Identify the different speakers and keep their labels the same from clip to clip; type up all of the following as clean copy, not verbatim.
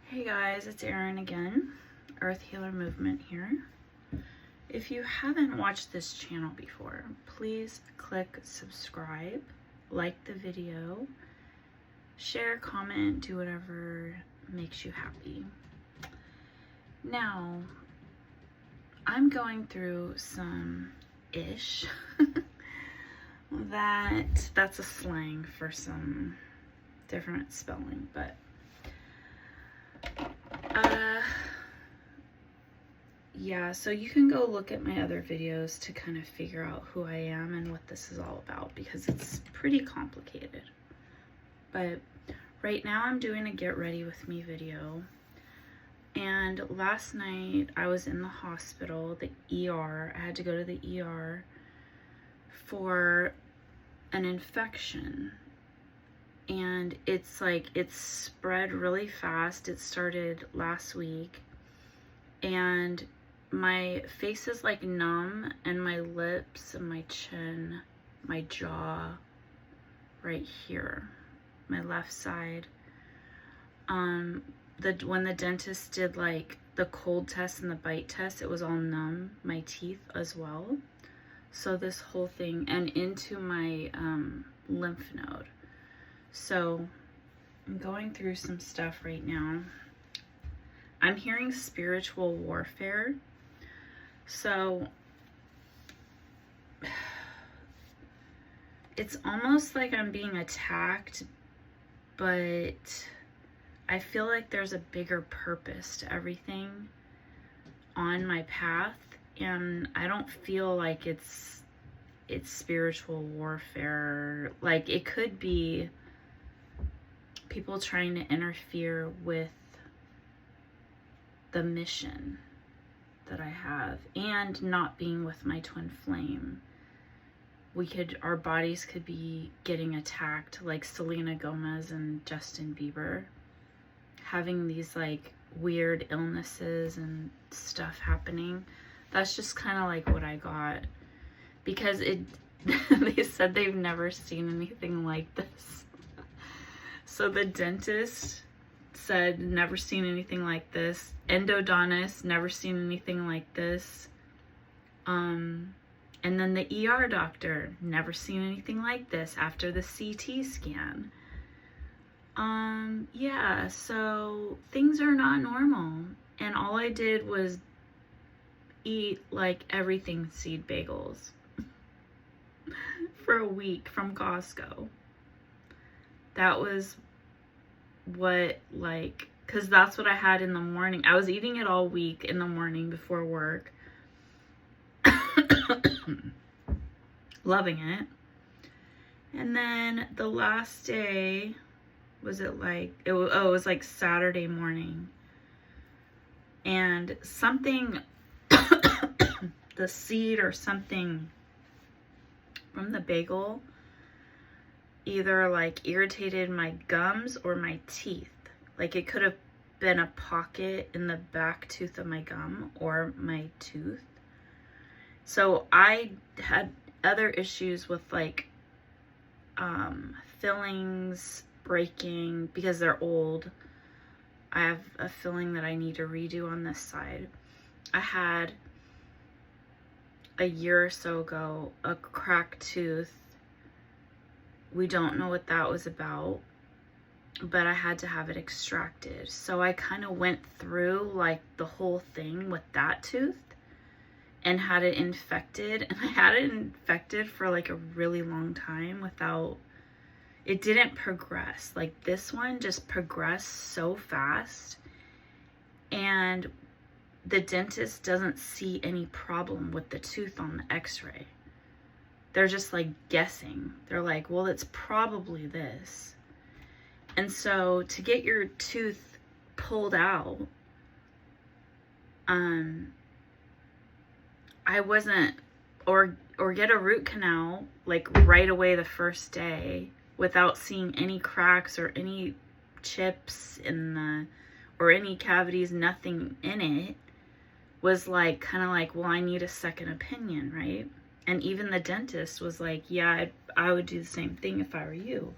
Speaker 1: Hey guys, it's Erin again, Earth Healer Movement here. If you haven't watched this channel before, please click subscribe, like the video, share, comment, do whatever makes you happy. Now, I'm going through some ish. That's a slang for some different spelling, but yeah, so you can go look at my other videos to kind of figure out who I am and what this is all about, because it's pretty complicated. But right now I'm doing a get ready with me video, and last night I was in the hospital, the ER. I had to go to the ER for an infection, and it's spread really fast. It started last week, and my face is like numb, and my lips and my chin, my jaw right here, my left side. When the dentist did like the cold test and the bite test, it was all numb, my teeth as well. So this whole thing, and into my lymph node. So I'm going through some stuff right now. I'm hearing spiritual warfare. So it's almost like I'm being attacked, but I feel like there's a bigger purpose to everything on my path, and I don't feel like it's spiritual warfare. Like, it could be people trying to interfere with the mission that I have, and not being with my twin flame. Our bodies could be getting attacked, like Selena Gomez and Justin Bieber, having these like weird illnesses and stuff happening. That's just kind of like what I got, because they said they've never seen anything like this. So the dentist said, never seen anything like this. Endodontist, never seen anything like this. And then the ER doctor, never seen anything like this after the CT scan. Yeah, so things are not normal. And all I did was eat like everything seed bagels for a week from Costco. That was what, like, because that's what I had in the morning. I was eating it all week in the morning before work. Loving it. And then the last day, was it was like Saturday morning. And something, the seed or something from the bagel either like irritated my gums or my teeth. Like, it could have been a pocket in the back tooth of my gum or my tooth. So I had other issues with like fillings breaking because they're old. I have a filling that I need to redo on this side. I had a year or so ago a cracked tooth. We don't know what that was about, but I had to have it extracted. So I kind of went through like the whole thing with that tooth and had it infected. And I had it infected for like a really long time without, it didn't progress. Like, this one just progressed so fast. And the dentist doesn't see any problem with the tooth on the x-ray. They're just like guessing. They're like, well, it's probably this. And so to get your tooth pulled out, I wasn't, or get a root canal like right away the first day without seeing any cracks or any chips or any cavities, nothing in it, was like kind of like, well, I need a second opinion, right? And even the dentist was like, yeah, I would do the same thing if I were you.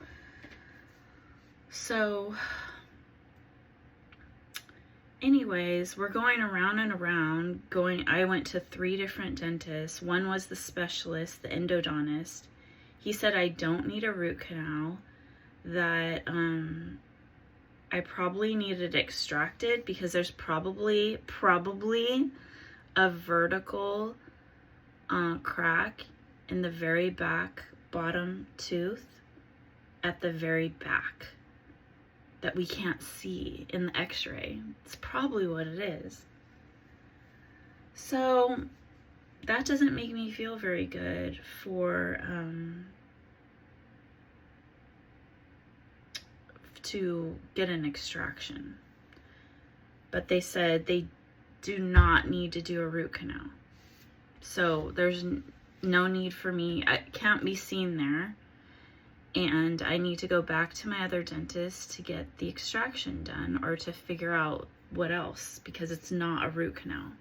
Speaker 1: So anyways, we're going around and around. I went to 3 different dentists. One was the specialist, the endodontist. He said I don't need a root canal, that I probably need it extracted because there's probably a vertical crack in the very back bottom tooth at the very back that we can't see in the x-ray. It's probably what it is. So that doesn't make me feel very good for to get an extraction. But they said they do not need to do a root canal. So there's no need for me. I can't be seen there. And I need to go back to my other dentist to get the extraction done or to figure out what else, because it's not a root canal.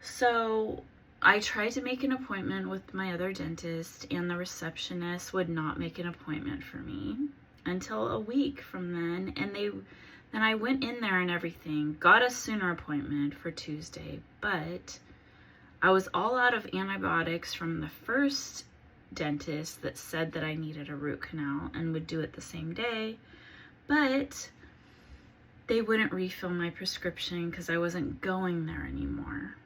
Speaker 1: So I tried to make an appointment with my other dentist, and the receptionist would not make an appointment for me until a week from then. And then I went in there and everything, got a sooner appointment for Tuesday, but I was all out of antibiotics from the first dentist that said that I needed a root canal and would do it the same day, but they wouldn't refill my prescription because I wasn't going there anymore,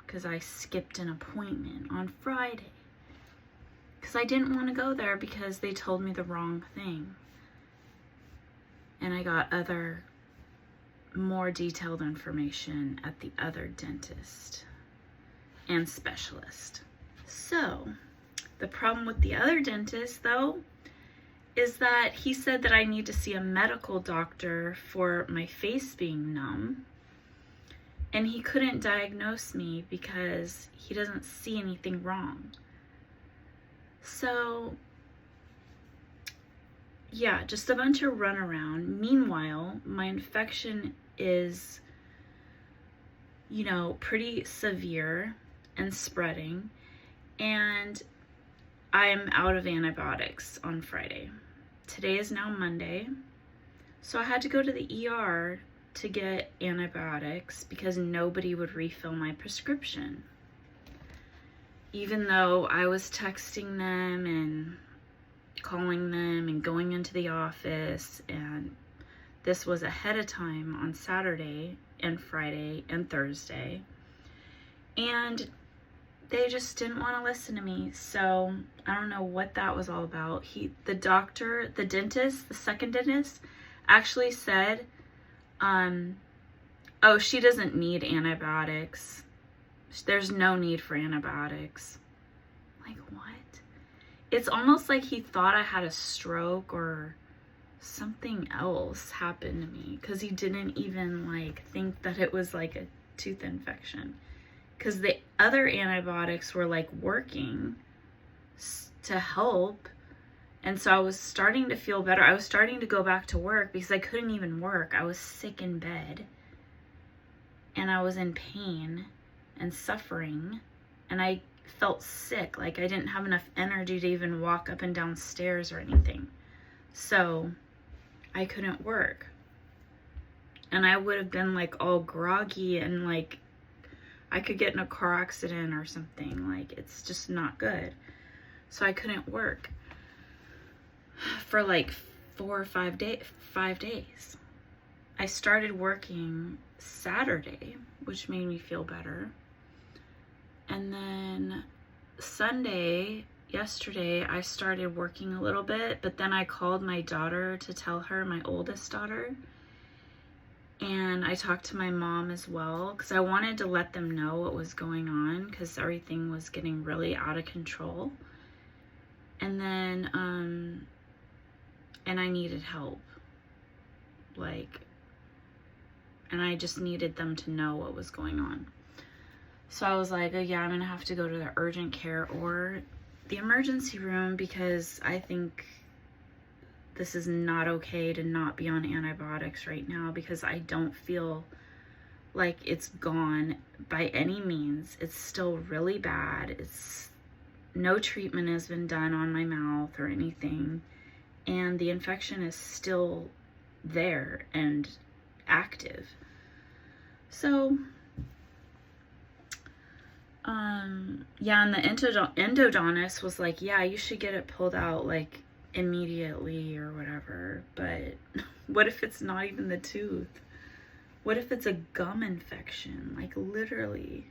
Speaker 1: because I skipped an appointment on Friday because I didn't want to go there because they told me the wrong thing. And I got other more detailed information at the other dentist and specialist. So the problem with the other dentist, though, is that he said that I need to see a medical doctor for my face being numb. And he couldn't diagnose me because he doesn't see anything wrong. So, yeah, just a bunch of runaround. Meanwhile, my infection is, pretty severe and spreading. And I'm out of antibiotics on Friday. Today is now Monday. So I had to go to the ER to get antibiotics because nobody would refill my prescription. Even though I was texting them and calling them and going into the office, and this was ahead of time on Saturday and Friday and Thursday. And they just didn't want to listen to me. So I don't know what that was all about. The dentist, the second dentist, actually said, oh, she doesn't need antibiotics. There's no need for antibiotics. Like, what? It's almost like he thought I had a stroke or something else happened to me, because he didn't even think that it was like a tooth infection. Because the other antibiotics were working to help. And so I was starting to feel better. I was starting to go back to work because I couldn't even work. I was sick in bed. And I was in pain and suffering. And I felt sick. I didn't have enough energy to even walk up and down stairs or anything. So I couldn't work. And I would have been all groggy and I could get in a car accident or something. It's just not good. So I couldn't work for 4 or 5 days. I started working Saturday, which made me feel better. And then yesterday, I started working a little bit, but then I called my daughter to tell her, my oldest daughter. And I talked to my mom as well, because I wanted to let them know what was going on, because everything was getting really out of control. And then, and I needed help. And I just needed them to know what was going on. So I was like, oh yeah, I'm going to have to go to the urgent care or the emergency room, because I think this is not okay to not be on antibiotics right now, because I don't feel like it's gone by any means. It's still really bad. No treatment has been done on my mouth or anything. And the infection is still there, and active. So yeah, and the endodontist was like, yeah, you should get it pulled out like immediately or whatever. But what if it's not even the tooth? What if it's a gum infection? Like literally.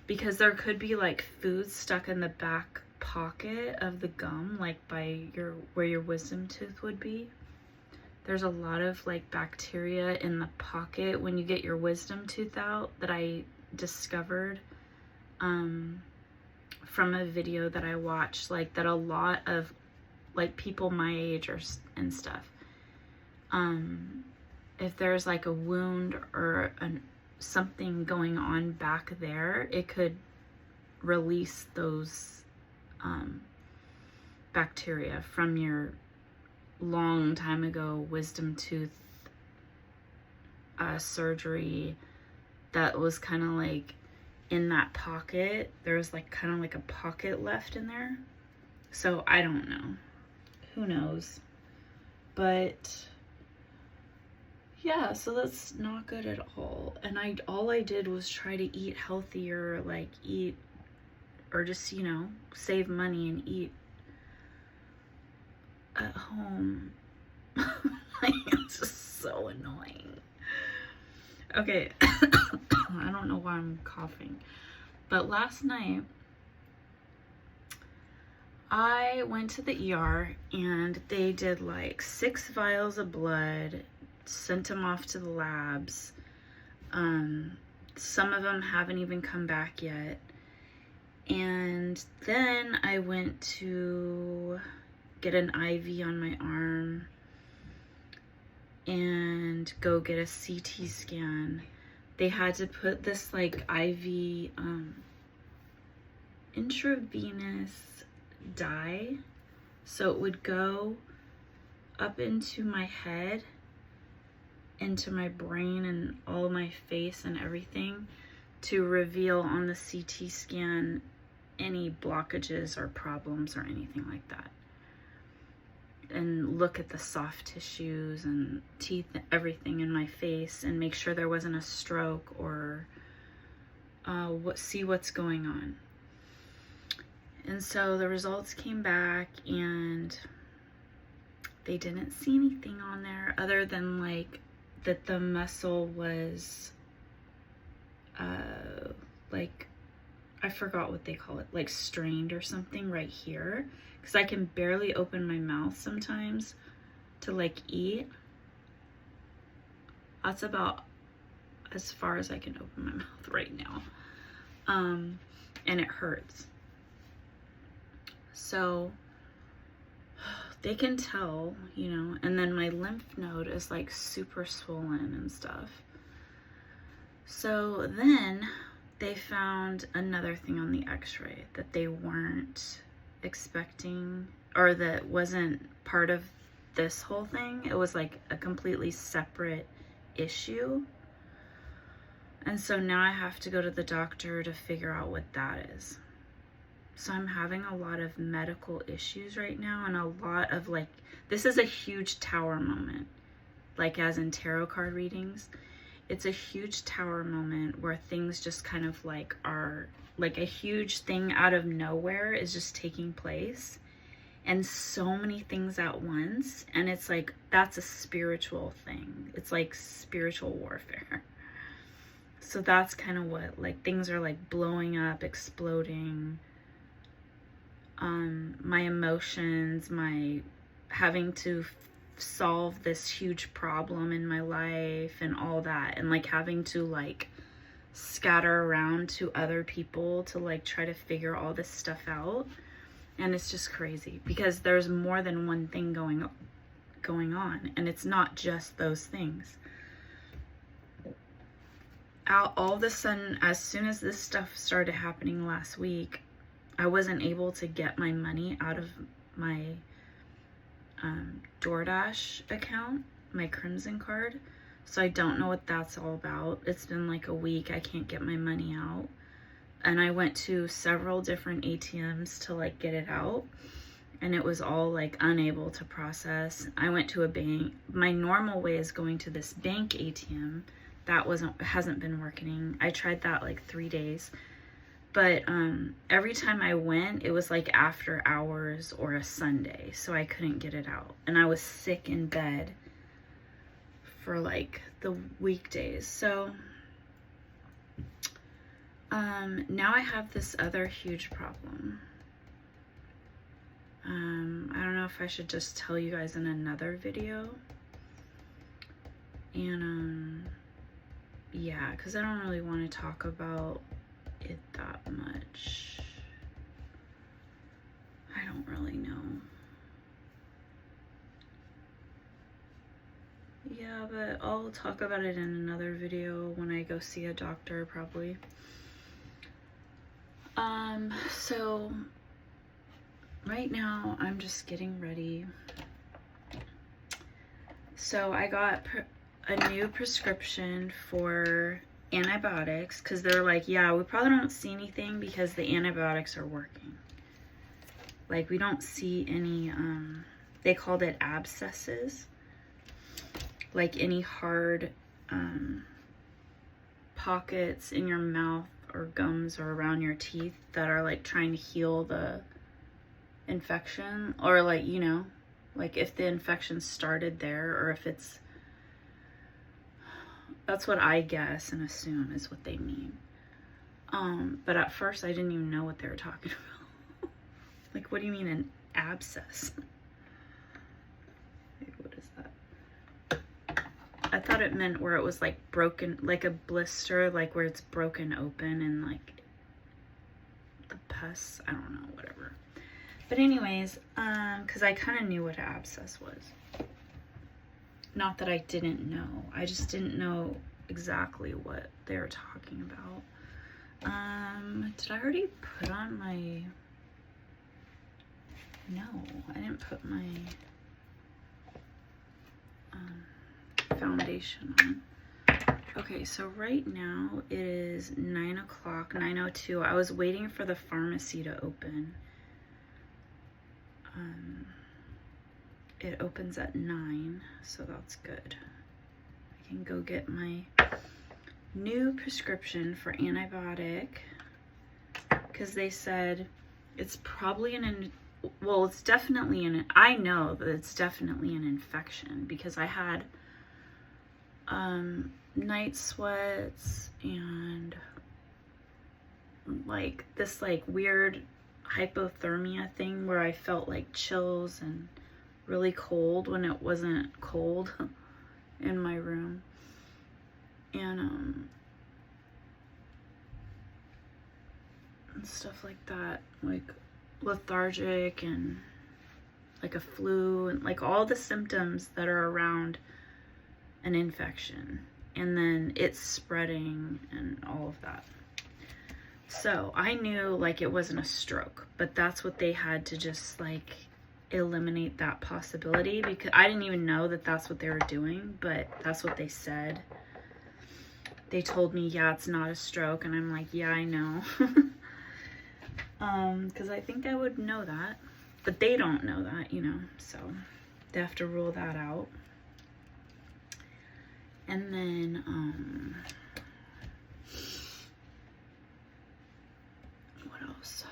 Speaker 1: Because there could be like food stuck in the back pocket of the gum, like by where your wisdom tooth would be. There's a lot of like bacteria in the pocket when you get your wisdom tooth out that I discovered from a video that I watched, like that a lot of like people my age and stuff, if there's like a wound or something going on back there, it could release those bacteria from your long time ago wisdom tooth surgery that was kind of like in that pocket. There was like kind of like a pocket left in there. So I don't know. Who knows? But yeah, so that's not good at all. And all I did was try to eat healthier, like eat, or just, you know, save money and eat at home. Like, it's just so annoying. Okay, I don't know why I'm coughing, but last night I went to the ER and they did like 6 vials of blood, sent them off to the labs. Some of them haven't even come back yet. And then I went to get an IV on my arm and go get a CT scan. They had to put this like IV intravenous dye, so it would go up into my head, into my brain and all my face and everything, to reveal on the CT scan any blockages or problems or anything like that, and look at the soft tissues and teeth, everything in my face, and make sure there wasn't a stroke or see what's going on. And so the results came back and they didn't see anything on there other than like that the muscle was like, I forgot what they call it, like strained or something right here, because I can barely open my mouth sometimes to like eat. That's about as far as I can open my mouth right now. And it hurts. So they can tell, you know, and then my lymph node is like super swollen and stuff. So then they found another thing on the x-ray that they weren't expecting, or that wasn't part of this whole thing. It was like a completely separate issue. And so now I have to go to the doctor to figure out what that is. So I'm having a lot of medical issues right now, and a lot of like, this is a huge tower moment, like as in tarot card readings. It's a huge tower moment where things just kind of like are like a huge thing out of nowhere is just taking place, and so many things at once. And it's like, that's a spiritual thing. It's like spiritual warfare. So that's kind of what, like, things are like blowing up, exploding. My emotions, my having to solve this huge problem in my life and all that, and like having to like scatter around to other people to like try to figure all this stuff out. And it's just crazy because there's more than one thing going on, and it's not just those things. All of a sudden, as soon as this stuff started happening last week, I wasn't able to get my money out of my DoorDash account, my Crimson card. So I don't know what that's all about. It's been like a week. I can't get my money out. And I went to several different ATMs to like get it out. and it was all like unable to process. I went to a bank. My normal way is going to this bank ATM. That hasn't been working. I tried that like 3 days. But every time I went, it was like after hours or a Sunday, so I couldn't get it out. And I was sick in bed for like the weekdays. So now I have this other huge problem. I don't know if I should just tell you guys in another video. And yeah, because I don't really want to talk about it that much. I don't really know. Yeah, but I'll talk about it in another video when I go see a doctor, probably. So right now I'm just getting ready. So I got a new prescription for antibiotics, because they're like, yeah, we probably don't see anything because the antibiotics are working. Like, we don't see any, they called it abscesses, like any hard pockets in your mouth or gums or around your teeth that are like trying to heal the infection, or like, you know, like if the infection started there, or if it's, that's what I guess and assume is what they mean. But at first I didn't even know what they were talking about. Like, what do you mean an abscess? Like, what is that? I thought it meant where it was like broken, like a blister, like where it's broken open and like the pus, I don't know, whatever. But anyways, because I kind of knew what an abscess was. Not that I didn't know, I just didn't know exactly what they were talking about. Did I already put on my, no, I didn't put my foundation on. Okay, so right now it is 9 o'clock, 9:02. I was waiting for the pharmacy to open. It opens at 9, so that's good. I can go get my new prescription for antibiotic, because they said it's probably well, it's definitely I know that it's definitely an infection, because I had night sweats and like this like weird hypothermia thing where I felt like chills and really cold when it wasn't cold in my room, and stuff like that, like lethargic and like a flu, and like all the symptoms that are around an infection, and then it's spreading and all of that. So I knew like it wasn't a stroke, but that's what they had to just like eliminate that possibility, because I didn't even know that that's what they were doing, but that's what they said. They told me, yeah, it's not a stroke, and I'm like, yeah, I know. Because I think I would know that, but they don't know that, you know, so they have to rule that out. And then, what else?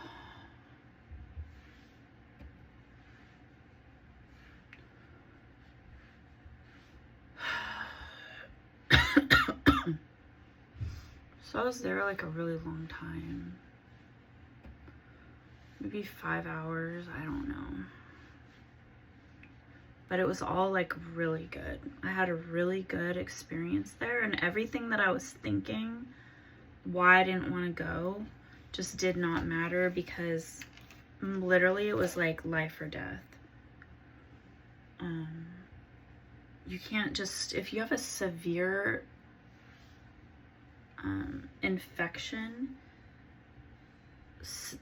Speaker 1: So I was there like a really long time. Maybe 5 hours, I don't know. But it was all like really good. I had a really good experience there, and everything that I was thinking why I didn't want to go just did not matter, because literally it was like life or death. You can't just, if you have a severe infection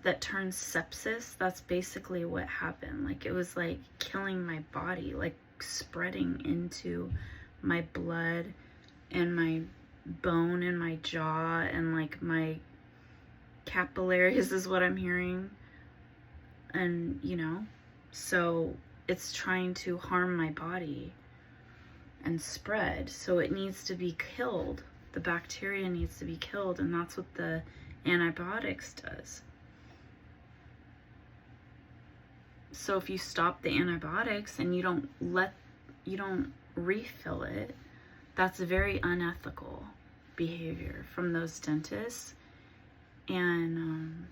Speaker 1: that turns sepsis, that's basically what happened. Like, it was like killing my body, like spreading into my blood and my bone and my jaw, and like my capillaries is what I'm hearing. And you know, So it's trying to harm my body and spread. So it needs to be killed. The bacteria needs to be killed, and that's what the antibiotics does. So if you stop the antibiotics and you don't refill it, that's very unethical behavior from those dentists. And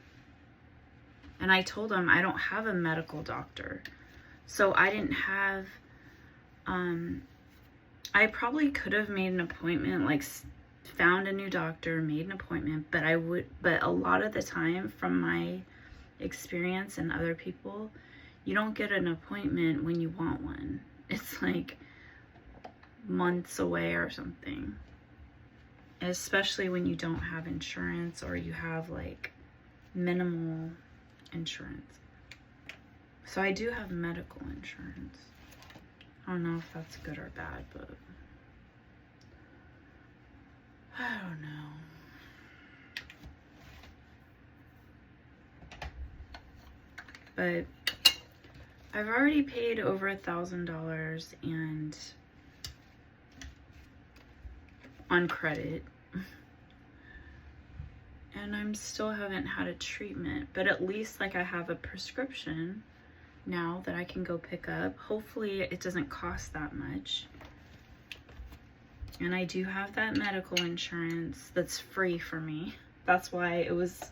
Speaker 1: I told them I don't have a medical doctor. So I didn't have, I probably could have made an appointment, like found a new doctor, made an appointment, but a lot of the time from my experience and other people, you don't get an appointment when you want one. It's like months away or something. Especially when you don't have insurance or you have like minimal insurance. So I do have medical insurance. I don't know if that's good or bad, but I don't know. But I've already paid over $1,000 and on credit, and I'm still haven't had a treatment, but at least like I have a prescription now that I can go pick up. Hopefully it doesn't cost that much. And I do have that medical insurance that's free for me. That's why it was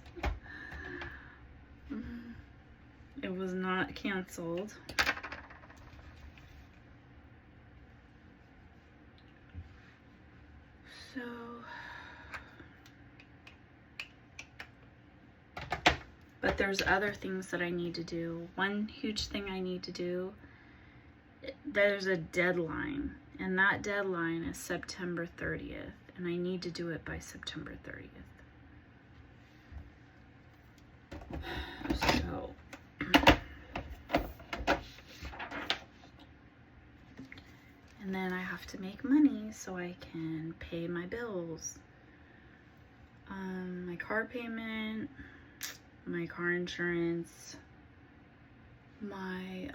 Speaker 1: not canceled. So but there's other things that I need to do. One huge thing I need to do, there's a deadline, and that deadline is September 30th, and I need to do it by September 30th. So and then I have to make money so I can pay my bills. My car payment, my car insurance, my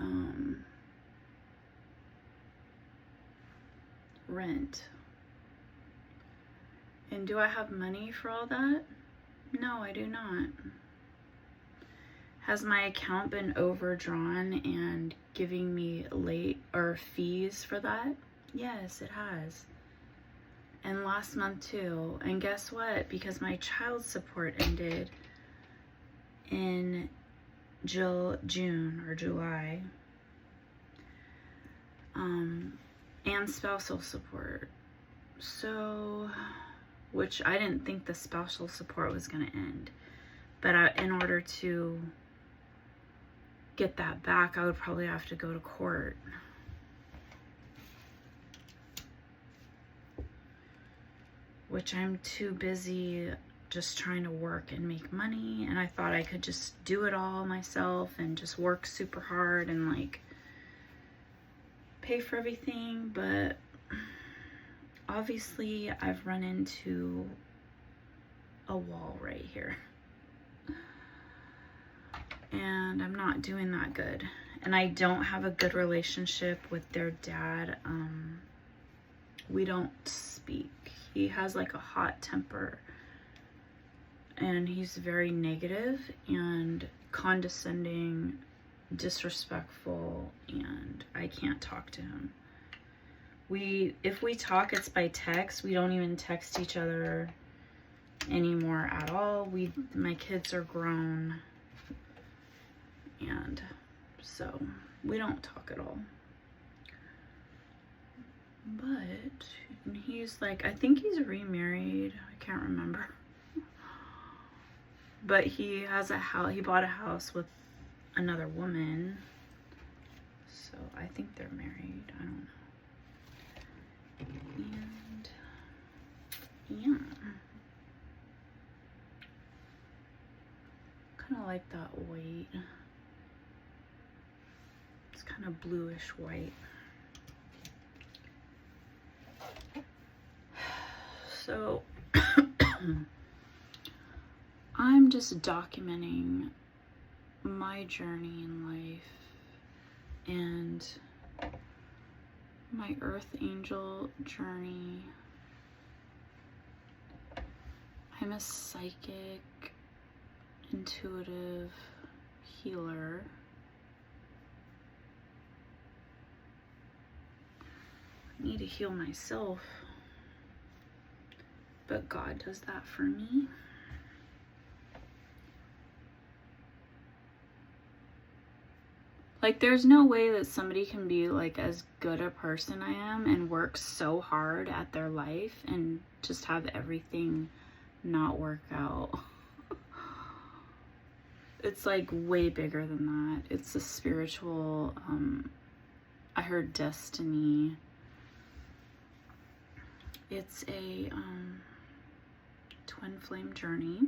Speaker 1: rent. And do I have money for all that? No, I do not. Has my account been overdrawn and giving me late or fees for that? Yes, it has. And last month too. And guess what? Because my child support ended in June or July, and spousal support. So, which I didn't think the spousal support was going to end. But in order to get that back, I would probably have to go to court. Which I'm too busy just trying to work and make money, and I thought I could just do it all myself and just work super hard and like pay for everything. But obviously I've run into a wall right here, and I'm not doing that good, and I don't have a good relationship with their dad. We don't speak. He has like a hot temper, and he's very negative and condescending, disrespectful, and I can't talk to him. If we talk, it's by text. We don't even text each other anymore at all. My kids are grown, and so we don't talk at all. But he's like, I think he's remarried. I can't remember. But he has a house. He bought a house with another woman. So I think they're married. I don't know. And yeah. Kind of like that white. It's kind of bluish white. So I'm just documenting my journey in life and my Earth Angel journey. I'm a psychic, intuitive healer. I need to heal myself, but God does that for me. Like, there's no way that somebody can be like as good a person I am and work so hard at their life and just have everything not work out. It's like way bigger than that. It's a spiritual, I heard destiny. It's a twin flame journey.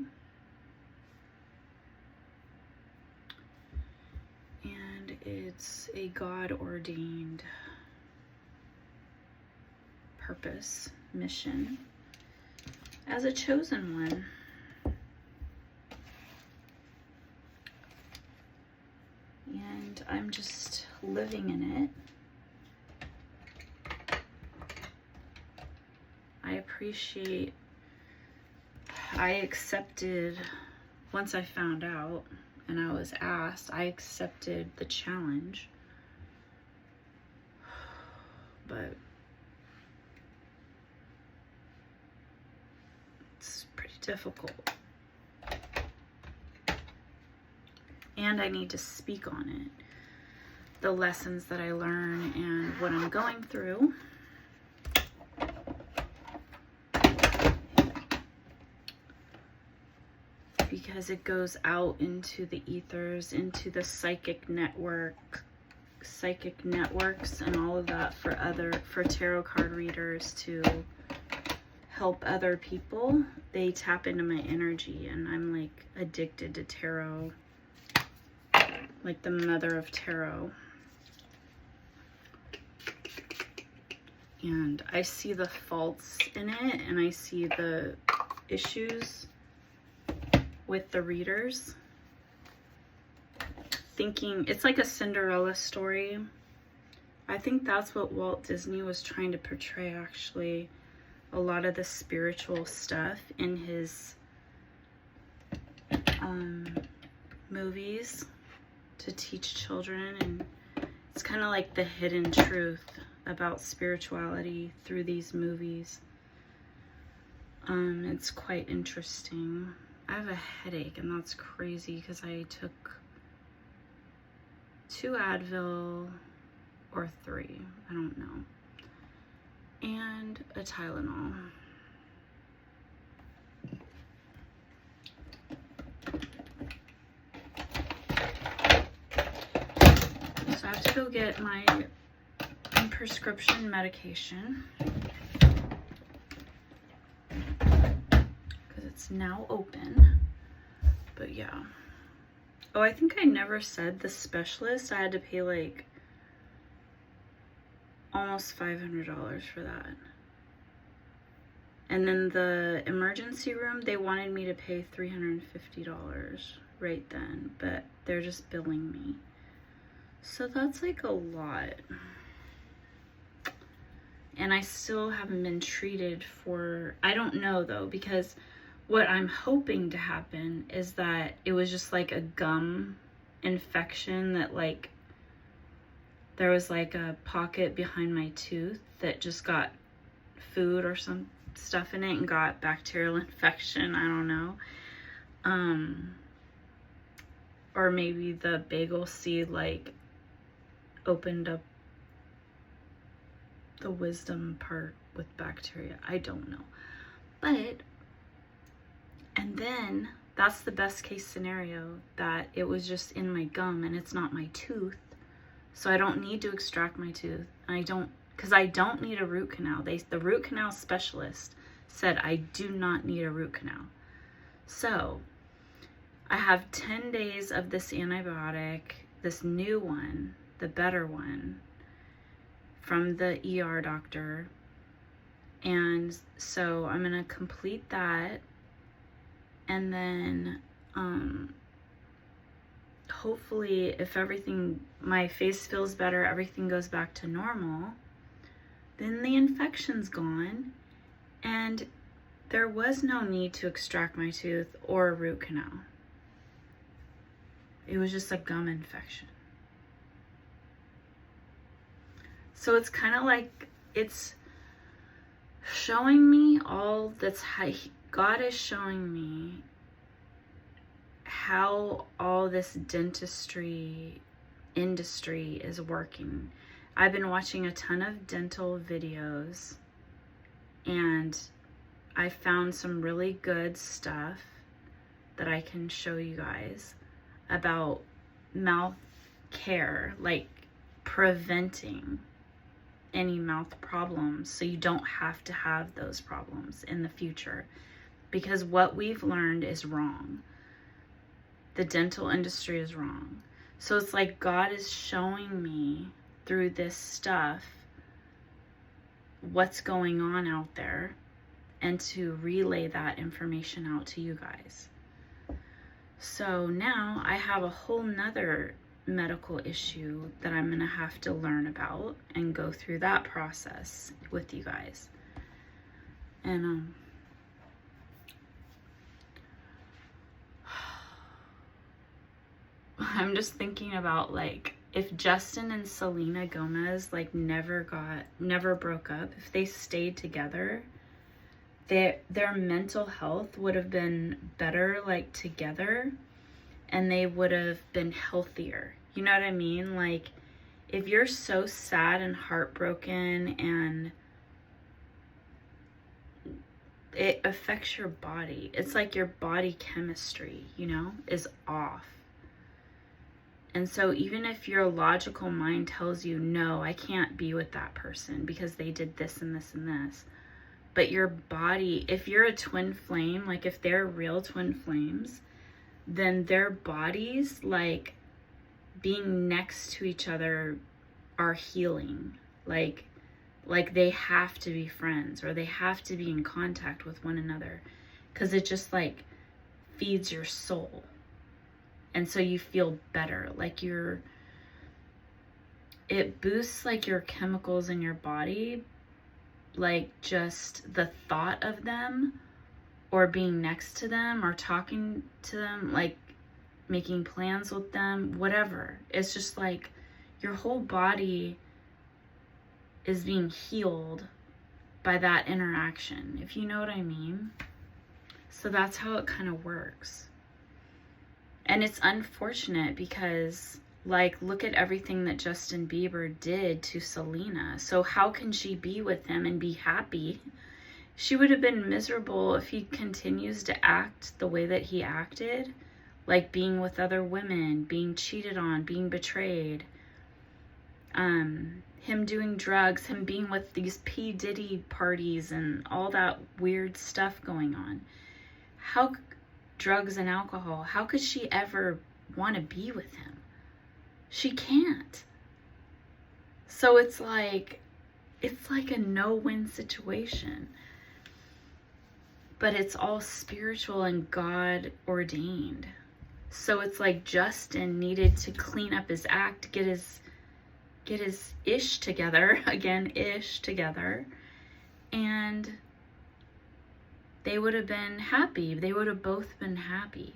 Speaker 1: And it's a God-ordained purpose, mission, as a chosen one. And I'm just living in it. I accepted, once I found out and I was asked, I accepted the challenge. But it's pretty difficult. And I need to speak on it. The lessons that I learn and what I'm going through. Because it goes out into the ethers, into the psychic networks and all of that for tarot card readers to help other people. They tap into my energy, and I'm like addicted to tarot, like the mother of tarot. And I see the faults in it, and I see the issues with the readers, thinking it's like a Cinderella story. I think that's what Walt Disney was trying to portray, actually. A lot of the spiritual stuff in his movies to teach children, and it's kind of like the hidden truth about spirituality through these movies. It's quite interesting. I have a headache, and that's crazy because I took 2 Advil or 3, I don't know, and a Tylenol. So I have to go get my prescription medication because it's now open. But yeah. Oh, I think I never said the specialist. I had to pay like almost $500 for that. And then the emergency room, they wanted me to pay $350 right then, but they're just billing me. So that's like a lot. And I still haven't been treated for, I don't know though, because what I'm hoping to happen is that it was just like a gum infection, that like there was like a pocket behind my tooth that just got food or some stuff in it and got bacterial infection. I don't know. Or maybe the bagel seed like opened up the wisdom part with bacteria. I don't know. But, and then that's the best case scenario, that it was just in my gum and it's not my tooth. So I don't need to extract my tooth. Because I don't need a root canal. The root canal specialist said I do not need a root canal. So I have 10 days of this antibiotic, this new one, the better one, from the ER doctor. And so I'm gonna complete that, and then hopefully if everything, my face feels better, everything goes back to normal, then the infection's gone and there was no need to extract my tooth or a root canal. It was just a gum infection. So it's kind of like, it's showing me all that's high. God is showing me how all this dentistry industry is working. I've been watching a ton of dental videos and I found some really good stuff that I can show you guys about mouth care, like preventing any mouth problems so you don't have to have those problems in the future, because what we've learned is wrong. The dental industry is wrong. So it's like God is showing me through this stuff what's going on out there and to relay that information out to you guys. So now I have a whole nother medical issue that I'm gonna have to learn about and go through that process with you guys. And I'm just thinking about, like, if Justin and Selena Gomez like never broke up, if they stayed together, their mental health would have been better, like, together, and they would have been healthier. You know what I mean? Like, if you're so sad and heartbroken and it affects your body, it's like your body chemistry, you know, is off. And so even if your logical mind tells you, no, I can't be with that person because they did this and this and this, but your body, if you're a twin flame, like if they're real twin flames, then their bodies, like, being next to each other are healing. Like they have to be friends, or they have to be in contact with one another, because it just, like, feeds your soul. And so you feel better, like it boosts, like, your chemicals in your body, like just the thought of them or being next to them or talking to them, like making plans with them, whatever. It's just like your whole body is being healed by that interaction, if you know what I mean. So that's how it kind of works. And it's unfortunate because, like, look at everything that Justin Bieber did to Selena. So how can she be with him and be happy? She would have been miserable if he continues to act the way that he acted, like being with other women, being cheated on, being betrayed, him doing drugs, him being with these P. Diddy parties and all that weird stuff going on. Drugs and alcohol, how could she ever want to be with him? She can't. So it's like a no-win situation. But it's all spiritual and God ordained. So it's like Justin needed to clean up his act, get his ish together, and they would have been happy. They would have both been happy.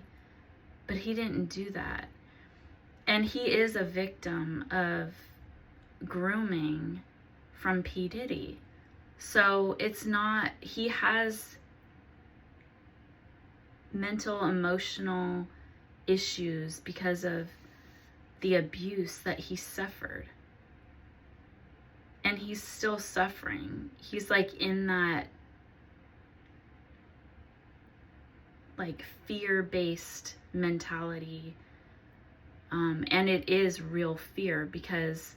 Speaker 1: But he didn't do that. And he is a victim of grooming from P. Diddy. So it's not, he has mental, emotional issues because of the abuse that he suffered. And he's still suffering. He's like in that, like, fear-based mentality. And it is real fear because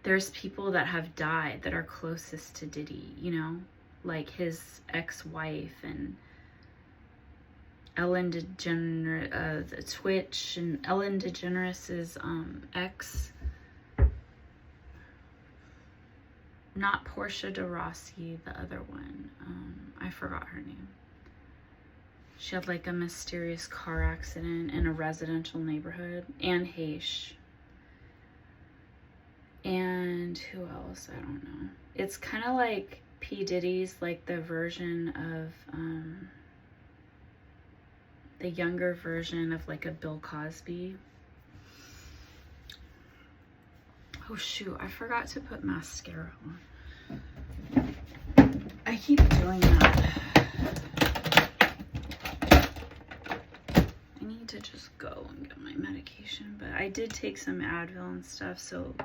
Speaker 1: there's people that have died that are closest to Diddy, you know, like his ex-wife and Ellen DeGeneres, Twitch, and Ellen DeGeneres' ex, not Portia de Rossi, the other one, I forgot her name. She had like a mysterious car accident in a residential neighborhood, and Haish. And who else? I don't know. It's kind of like P. Diddy's, like the version of, the younger version of like a Bill Cosby. Oh shoot, I forgot to put mascara on. I keep doing that. I need to just go and get my medication, but I did take some Advil and stuff, so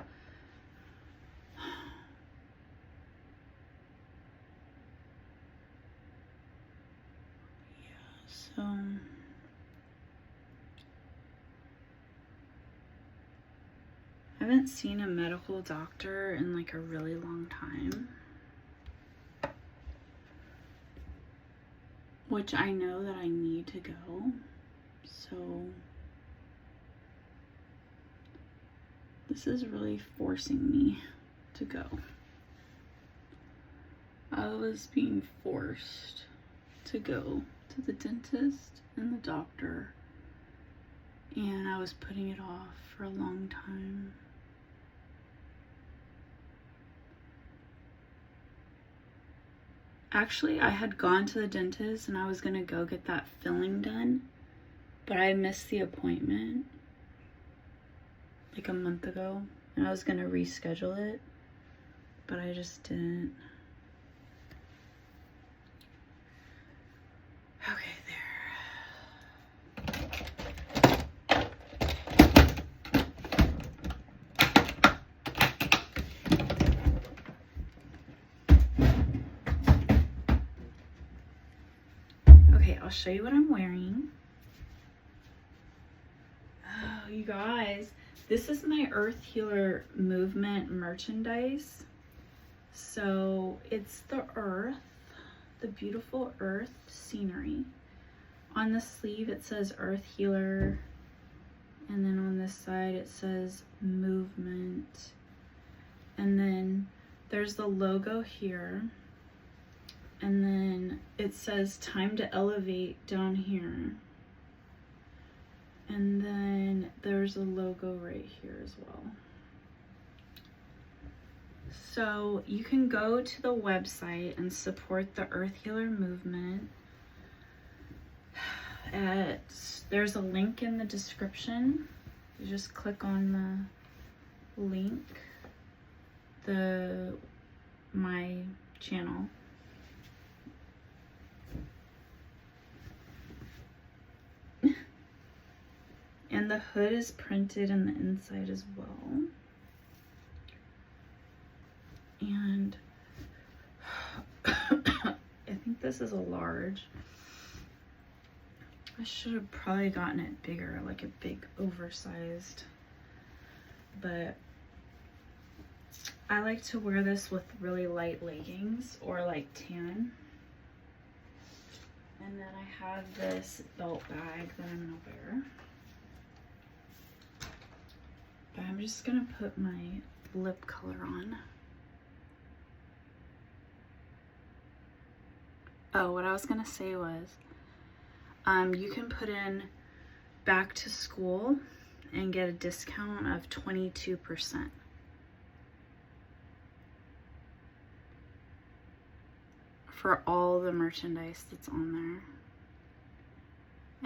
Speaker 1: yeah, so I haven't seen a medical doctor in like a really long time, which I know that I need to go, so this is really forcing me to go. I was being forced to go to the dentist and the doctor, and I was putting it off for a long time. Actually, I had gone to the dentist and I was gonna go get that filling done, but I missed the appointment like a month ago, and I was gonna reschedule it, but I just didn't. Okay, there. Okay, I'll show you what I'm wearing. Oh, you guys, this is my Earth Healer Movement merchandise. So it's the earth, the beautiful earth scenery. On the sleeve it says Earth Healer, and then on this side it says movement, and then there's the logo here, and then it says time to elevate down here, and then there's a logo right here as well. So you can go to the website and support the Earth Healer movement. There's a link in the description. You just click on the link, my channel. And the hood is printed in the inside as well. And I think this is a large. I should have probably gotten it bigger, like a big oversized, but I like to wear this with really light leggings or like tan. And then I have this belt bag that I'm gonna wear. But I'm just gonna put my lip color on. Oh, what I was gonna say was, you can put in back to school and get a discount of 22% for all the merchandise that's on there.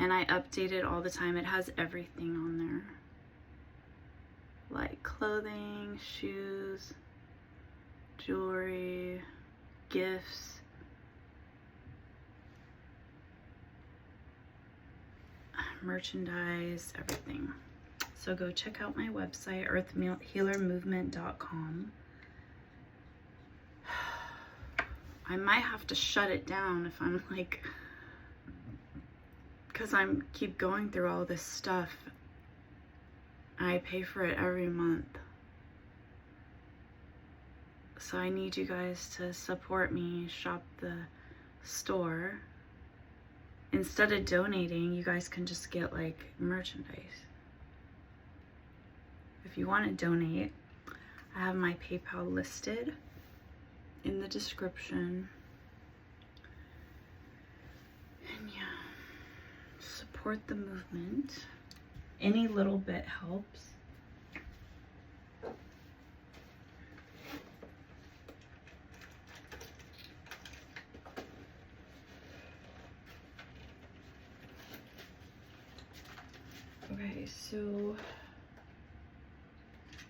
Speaker 1: And I update it all the time. It has everything on there, like clothing, shoes, jewelry, gifts. Merchandise, everything. So go check out my website, earthhealermovement.com. I might have to shut it down if I'm like, because I'm keep going through all this stuff. I pay for it every month. So I need you guys to support me, shop the store. Instead of donating, you guys can just get like merchandise. If you want to donate, I have my PayPal listed in the description. And yeah. support the movement. Any little bit helps. Okay, so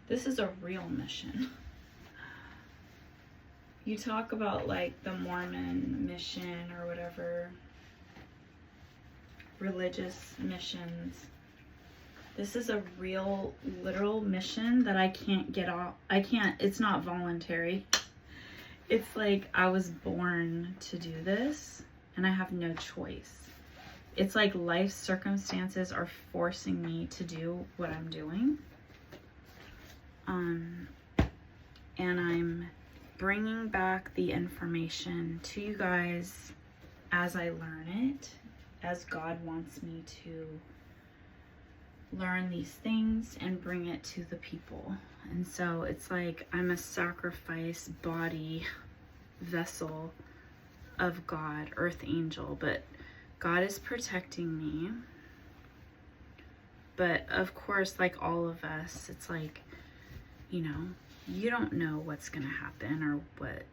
Speaker 1: this is a real mission. You talk about like the Mormon mission or whatever, religious missions. This is a real, literal mission that I can't get off. It's not voluntary. It's like I was born to do this and I have no choice. It's like life circumstances are forcing me to do what I'm doing. And I'm bringing back the information to you guys as I learn it, as God wants me to learn these things and bring it to the people. And so it's like I'm a sacrifice body vessel of God, earth angel, but God is protecting me. But of course, like all of us, it's like, you know, you don't know what's gonna happen or what,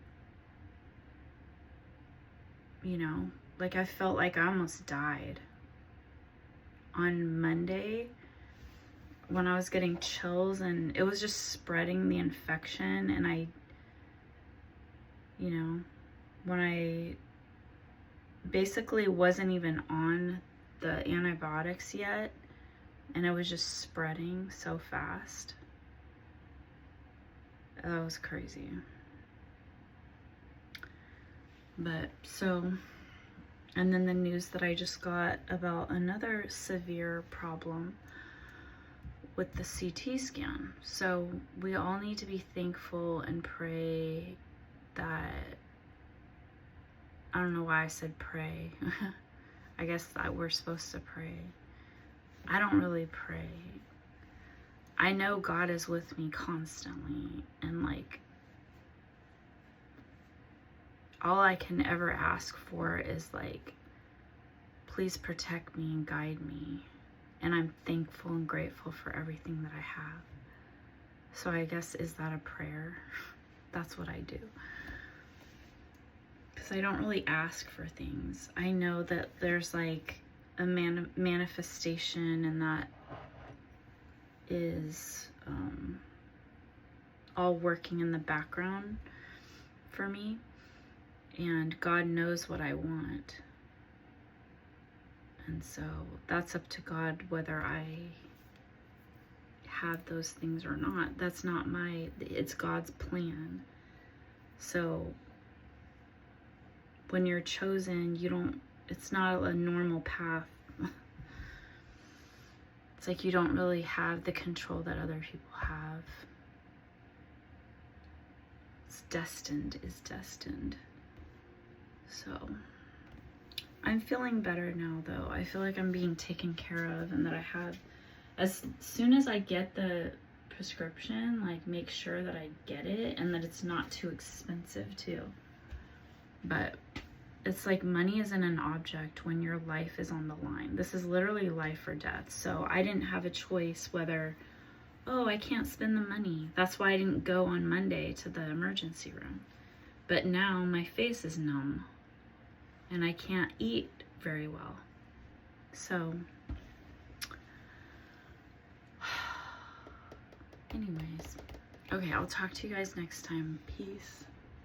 Speaker 1: you know, like I felt like I almost died on Monday when I was getting chills, and it was just spreading the infection. And I, you know, when I basically wasn't even on the antibiotics yet, and it was just spreading so fast. That was crazy. But so, and then the news that I just got about another severe problem with the CT scan. So we all need to be thankful and pray that, I don't know why I said pray. I guess that we're supposed to pray. I don't really pray. I know God is with me constantly, and like all I can ever ask for is like, please protect me and guide me. And I'm thankful and grateful for everything that I have. So I guess, is that a prayer? That's what I do. Because I don't really ask for things. I know that there's like a manifestation, and that is all working in the background for me. And God knows what I want. And so that's up to God whether I have those things or not. That's not it's God's plan. So when you're chosen, it's not a normal path. It's like you don't really have the control that other people have. It's destined is destined. So I'm feeling better now, though. I feel like I'm being taken care of, and that I have, as soon as I get the prescription, like make sure that I get it and that it's not too expensive too. But it's like money isn't an object when your life is on the line. This is literally life or death. So I didn't have a choice whether, oh, I can't spend the money. That's why I didn't go on Monday to the emergency room. But now my face is numb and I can't eat very well. So anyways, okay, I'll talk to you guys next time. Peace.